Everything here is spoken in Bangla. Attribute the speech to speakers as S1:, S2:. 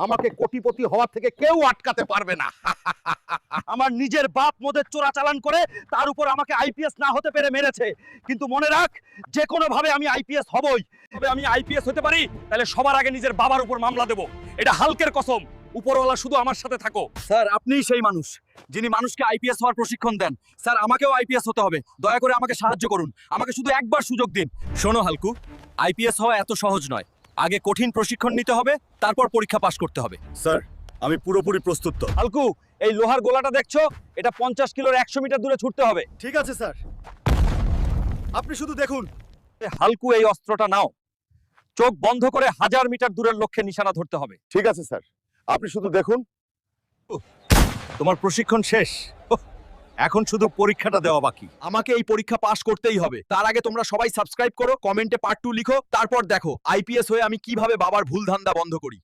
S1: আমাকে কোটিপতি হওয়া থেকে কেউ আটকাতে পারবে না।
S2: আমার নিজের বাপ মদের চোরাচালান করে তার উপর আমাকে আইপিএস না হতে পেরে মেরেছে, কিন্তু মনে রাখ যে কোনো ভাবে আমি আইপিএস হবই। তবে আমি আইপিএস হতে পারি তাহলে সবার আগে নিজের বাবার উপর মামলা দেব, এটা হালকের কসম। উপরওয়ালা শুধু আমার সাথে থাকো। স্যার, আপনিই সেই মানুষ যিনি মানুষকে আইপিএস হওয়ার প্রশিক্ষণ দেন। স্যার, আমাকেও আইপিএস হতে হবে, দয়া করে আমাকে সাহায্য করুন, আমাকে শুধু একবার সুযোগ দিন। শোনো হালকু, আইপিএস হওয়া এত সহজ নয়। আগে কঠিন প্রশিক্ষণ নিতে হবে, তারপর পরীক্ষা পাশ করতে হবে।
S1: স্যার, আমি পুরোপুরি প্রস্তুত তো।
S2: হালকু, এই লোহার গোলাটা দেখছো, এটা 50 কিলোর 100 মিটার দূরে ছুটতে হবে।
S1: ঠিক আছে স্যার, আপনি শুধু দেখুন।
S2: হালকু, এই অস্ত্রটা নাও, চোখ বন্ধ করে 1000 মিটার দূরের লক্ষ্যে নিশানা ধরতে হবে।
S1: ঠিক আছে স্যার, আপনি শুধু দেখুন।
S2: তোমার প্রশিক্ষণ শেষ, এখন শুধু পরীক্ষাটা দেওয়া বাকি।
S3: আমাকে এই পরীক্ষা পাশ করতেই হবে। তার আগে তোমরা সবাই সাবস্ক্রাইব করো, কমেন্টে পার্ট 2 লিখো, তারপর দেখো আইপিএস হয়ে আমি কিভাবে বাবার ভুল ধান্দা বন্ধ করি।